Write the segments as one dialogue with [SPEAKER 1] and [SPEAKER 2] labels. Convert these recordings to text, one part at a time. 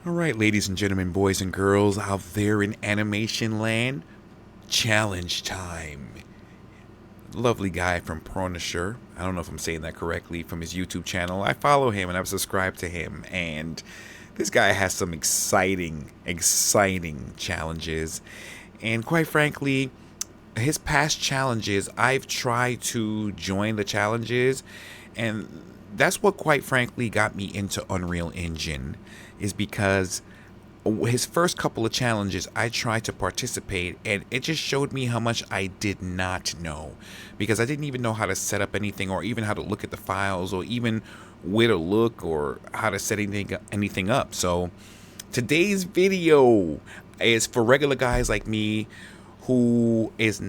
[SPEAKER 1] All right, ladies and gentlemen, boys and girls out there in animation land, challenge time. Lovely guy from Pwnisher. I don't know if I'm saying that correctly, from his YouTube channel. I follow him and I've subscribed to him, and this guy has some exciting challenges. And quite frankly, his past challenges, I've tried to join the challenges, and that's what quite frankly got me into Unreal Engine, is because his first couple of challenges I tried to participate, and it just showed me how much I did not know, because I didn't even know how to set up anything, or even how to look at the files, or even where to look, or how to set anything up. So today's video is for regular guys like me, who is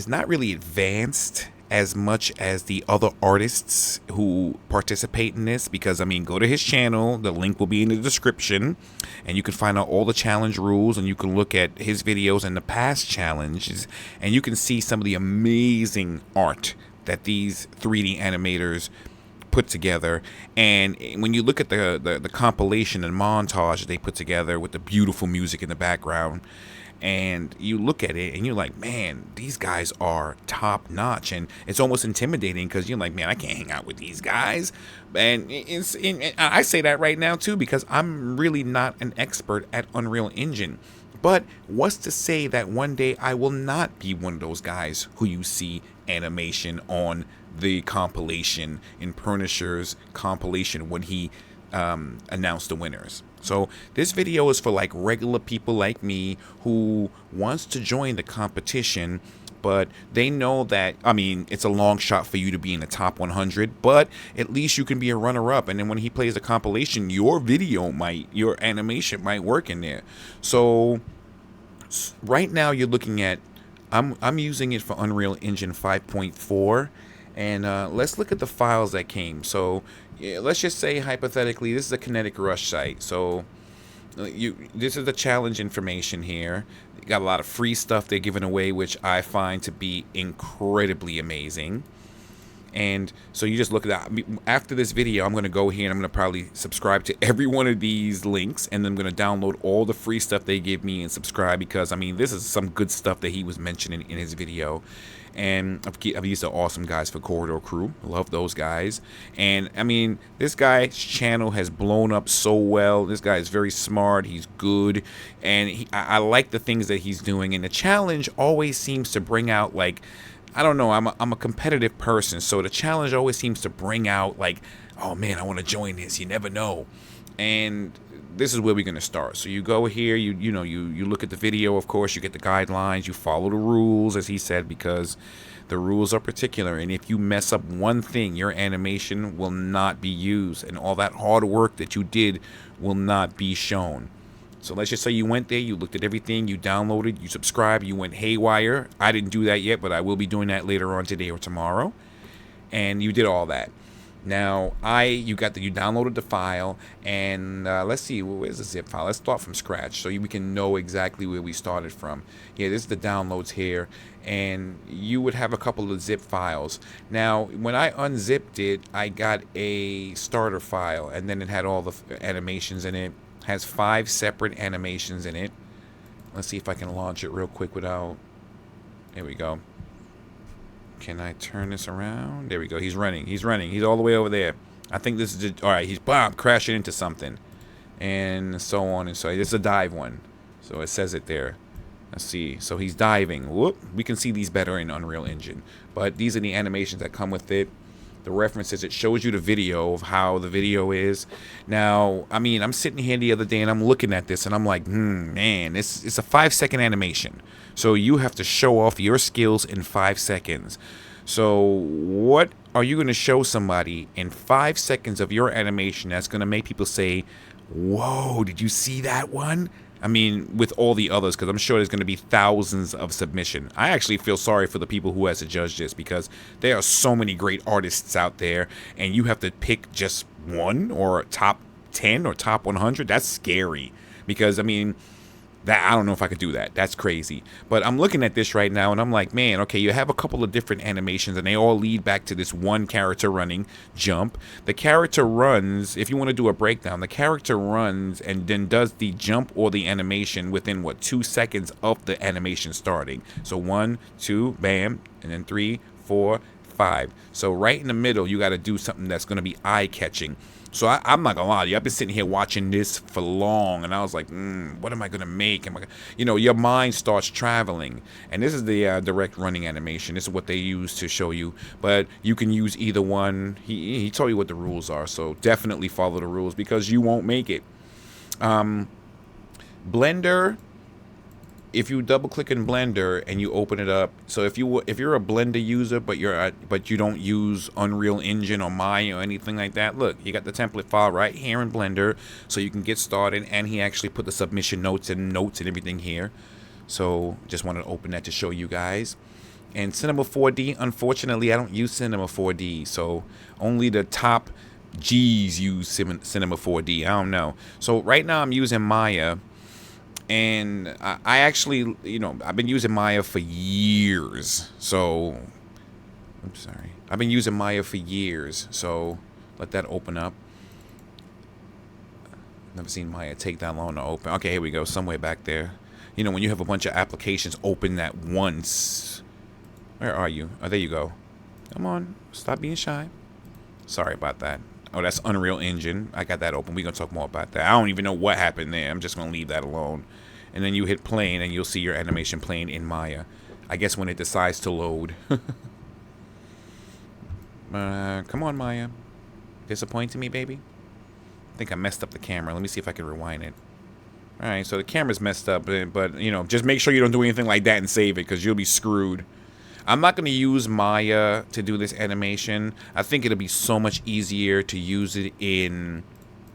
[SPEAKER 1] not really advanced as much as the other artists who participate in this, because I mean, go to his channel, the link will be in the description, and you can find out all the challenge rules, and you can look at his videos and the past challenges, and you can see some of the amazing art that these 3D animators put together. And when you look at the compilation and montage they put together with the beautiful music in the background, and you look at it and you're like, man, these guys are top notch, and it's almost intimidating, because you're like, man, I can't hang out with these guys. And I say that right now too, because I'm really not an expert at Unreal Engine. But what's to say that one day I will not be one of those guys who you see animation on the compilation, in Pwnisher's compilation, when he announced the winners. So this video is for like regular people like me who wants to join the competition, but they know that, I mean, it's a long shot for you to be in the top 100, but at least you can be a runner-up, and then when he plays the compilation, your animation might work in there. So right now you're looking at, I'm using it for Unreal Engine 5.4, and let's look at the files that came. So yeah, let's just say hypothetically this is a Kinetic Rush site. So this is the challenge information here. You got a lot of free stuff they're giving away, which I find to be incredibly amazing. And so you just look at that. After this video, I'm going to go here and I'm going to probably subscribe to every one of these links, and then I'm going to download all the free stuff they give me and subscribe, because I mean, this is some good stuff that he was mentioning in his video. And these are awesome guys for Corridor Crew. Love those guys. And I mean, this guy's channel has blown up so well. This guy is very smart. He's good. And I like the things that he's doing. And the challenge always seems to bring out, like, I don't know, I'm a competitive person. So the challenge always seems to bring out, like, oh man, I want to join this. You never know. And this is where we're going to start. So you go here, you look at the video, of course, you get the guidelines, you follow the rules, as he said, because the rules are particular, and if you mess up one thing, your animation will not be used, and all that hard work that you did will not be shown. So let's just say you went there, you looked at everything, you downloaded, you subscribed, you went haywire. I didn't do that yet, but I will be doing that later on today or tomorrow. And you did all that. Now, you downloaded the file, and let's see, where's the zip file? Let's start from scratch so we can know exactly where we started from. Yeah, this is the downloads here, and you would have a couple of zip files. Now, when I unzipped it, I got a starter file, and then it had all the animations in it. It has 5 separate animations in it. Let's see if I can launch it real quick without... There we go. Can I turn this around? There we go. He's running. He's running. He's all the way over there. I think this is all right. He's crashing into something, and so on and so. It's a dive one, so it says it there. Let's see. So he's diving. Whoop. We can see these better in Unreal Engine, but these are the animations that come with it. The references. It shows you the video of how the video is. Now, I mean, I'm sitting here the other day and I'm looking at this and I'm like, man, it's a 5-second animation. So you have to show off your skills in 5 seconds. So what are you going to show somebody in 5 seconds of your animation that's going to make people say, whoa, did you see that one? I mean, with all the others, because I'm sure there's going to be thousands of submission. I actually feel sorry for the people who has to judge this, because there are so many great artists out there, and you have to pick just one, or top 10 or top 100. That's scary, because I mean, That, I don't know if I could do that. That's crazy. But I'm looking at this right now and I'm like, man, okay, you have a couple of different animations and they all lead back to this one character running jump. The character runs, if you want to do a breakdown, the character runs and then does the jump or the animation within what, 2 seconds of the animation starting. So 1, 2, bam, and then 3, 4, 5. So right in the middle, you got to do something that's going to be eye-catching. So I'm not gonna lie to you, I've been sitting here watching this for long, and I was like, what am I gonna make? Your mind starts traveling, and this is the direct running animation. This is what they use to show you, but you can use either one. He told you what the rules are, so definitely follow the rules because you won't make it. Blender. If you double click in Blender and you open it up, so if you're a Blender user but you don't use Unreal Engine or Maya or anything like that, look, you got the template file right here in Blender, so you can get started. And he actually put the submission notes and everything here. So just wanted to open that to show you guys. And Cinema 4D, unfortunately, I don't use Cinema 4D, so only the top G's use Cinema 4D. I don't know. So right now I'm using Maya. And I actually, I've been using Maya for years. So, I'm sorry. I've been using Maya for years. So, let that open up. Never seen Maya take that long to open. Okay, here we go. Somewhere back there. When you have a bunch of applications open at once. Where are you? Oh, there you go. Come on. Stop being shy. Sorry about that. Oh, that's Unreal Engine. I got that open. We're going to talk more about that. I don't even know what happened there. I'm just going to leave that alone. And then you hit playing, and you'll see your animation playing in Maya. I guess when it decides to load. Come on, Maya. Disappointing me, baby? I think I messed up the camera. Let me see if I can rewind it. Alright, so the camera's messed up. But, just make sure you don't do anything like that and save it, because you'll be screwed. I'm not going to use Maya to do this animation. I think it'll be so much easier to use it in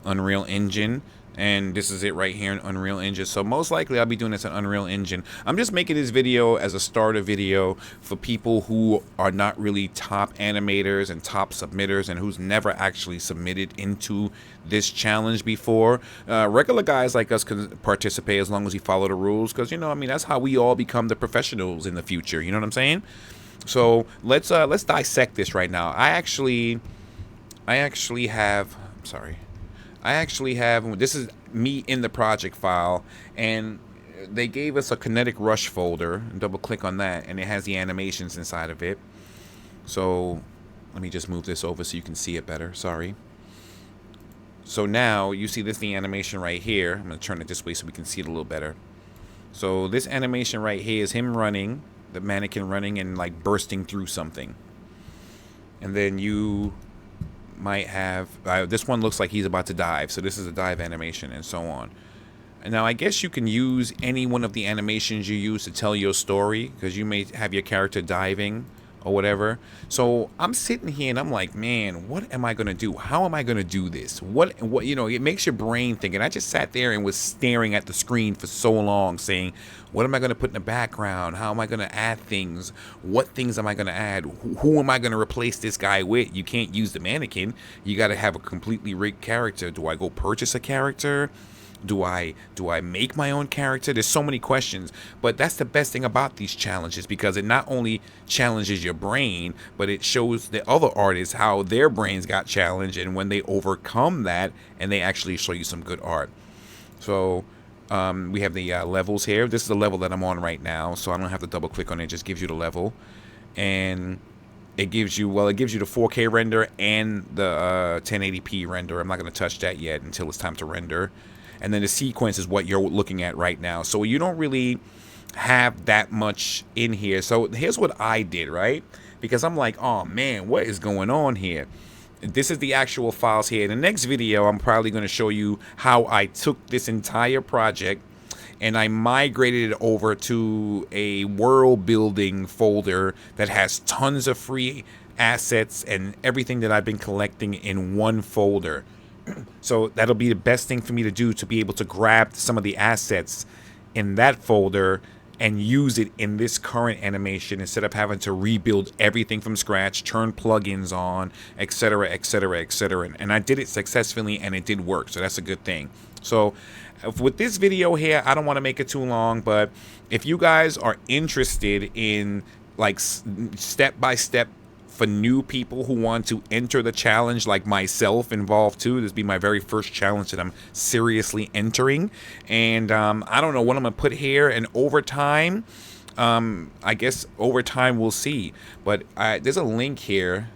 [SPEAKER 1] Unreal Engine. And this is it right here in Unreal Engine. So most likely I'll be doing this in Unreal Engine. I'm just making this video as a starter video for people who are not really top animators and top submitters and who's never actually submitted into this challenge before. Regular guys like us can participate as long as we follow the rules, because that's how we all become the professionals in the future. You know what I'm saying? So let's dissect this right now. I actually have, I'm sorry. This is me in the project file, and they gave us a Kinetic Rush folder. Double click on that, and it has the animations inside of it. So let me just move this over so you can see it better. Sorry. So now you see this, the animation right here. I'm going to turn it this way so we can see it a little better. So this animation right here is him running, the mannequin running and like bursting through something. And then you might have this one looks like he's about to dive, so this is a dive animation, and so on. And now I guess you can use any one of the animations you use to tell your story, because you may have your character diving or whatever. So I'm sitting here and I'm like, man, what am I gonna do? How am I gonna do this? What it makes your brain think. And I just sat there and was staring at the screen for so long, saying, what am I gonna put in the background? How am I gonna add things? What things am I gonna add? Who am I gonna replace this guy with? You can't use the mannequin. You gotta have a completely rigged character. Do I go purchase a character? Do I make my own character? There's so many questions, but that's the best thing about these challenges, because it not only challenges your brain, but it shows the other artists how their brains got challenged, and when they overcome that, and they actually show you some good art. So we have the levels here. This is the level that I'm on right now, so I don't have to double click on it. It just gives you the level, and it gives you the 4K render and the 1080p render. I'm not going to touch that yet until it's time to render. And then the sequence is what you're looking at right now. So you don't really have that much in here. So here's what I did, right? Because I'm like, oh man, what is going on here? This is the actual files here. In the next video, I'm probably going to show you how I took this entire project and I migrated it over to a world building folder that has tons of free assets and everything that I've been collecting in one folder. So that'll be the best thing for me to do, to be able to grab some of the assets in that folder and use it in this current animation instead of having to rebuild everything from scratch, turn plugins on, etc., etc., etc. And I did it successfully, and it did work, so that's a good thing. So with this video here, I don't want to make it too long, but if you guys are interested in like step by step for new people who want to enter the challenge, like myself involved too, this will be my very first challenge that I'm seriously entering. And I don't know what I'm gonna put here, and over time, I guess over time we'll see. But there's a link here.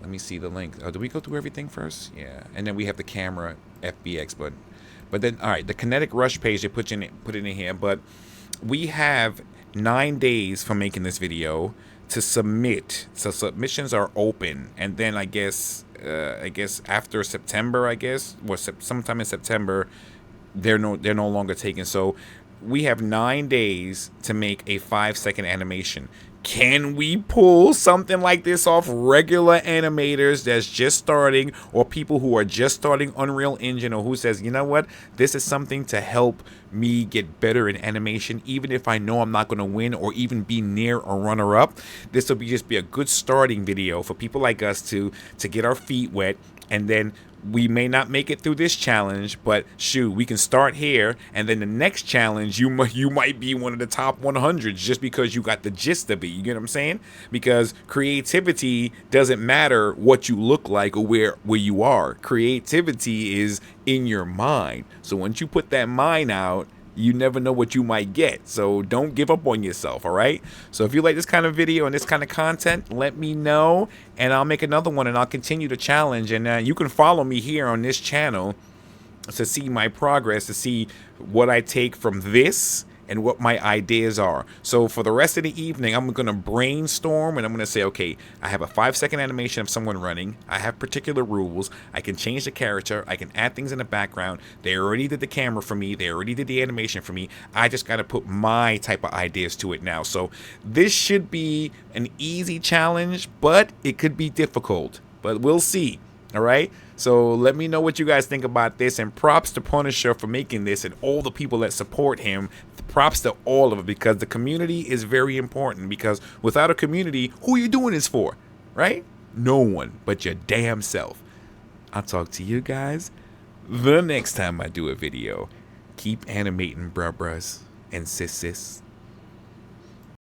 [SPEAKER 1] Let me see the link. Oh, do we go through everything first? Yeah, and then we have the camera FBX, but then, all right, the Kinetic Rush page, they put it in here, but we have 9 days for making this video to submit. So submissions are open, and then I guess after September, or sometime in September, they're no longer taken. So we have 9 days to make a 5-second animation. Can we pull something like this off regular animators that's just starting, or people who are just starting Unreal Engine, or who says, you know what, this is something to help me get better in animation, even if I know I'm not going to win or even be near a runner-up? This will just be a good starting video for people like us to get our feet wet, and then we may not make it through this challenge, but shoot, we can start here, and then the next challenge you might be one of the top 100s just because you got the gist of it. You get what I'm saying? Because creativity doesn't matter what you look like or where you are. Creativity is in your mind. So once you put that mind out, you never know what you might get. So don't give up on yourself, all right? So if you like this kind of video and this kind of content, let me know, and I'll make another one, and I'll continue the challenge. And you can follow me here on this channel to see my progress, to see what I take from this and what my ideas are. So for the rest of the evening, I'm gonna brainstorm, and I'm gonna say, okay, I have a 5-second animation of someone running. I have particular rules. I can change the character. I can add things in the background. They already did the camera for me. They already did the animation for me. I just gotta put my type of ideas to it now. So this should be an easy challenge, but it could be difficult, but we'll see. All right, so let me know what you guys think about this, and props to Pwnisher for making this, and all the people that support him. Props to all of it, because the community is very important, because without a community, who are you doing this for, right? No one but your damn self. I'll talk to you guys the next time I do a video. Keep animating, bruh and sis.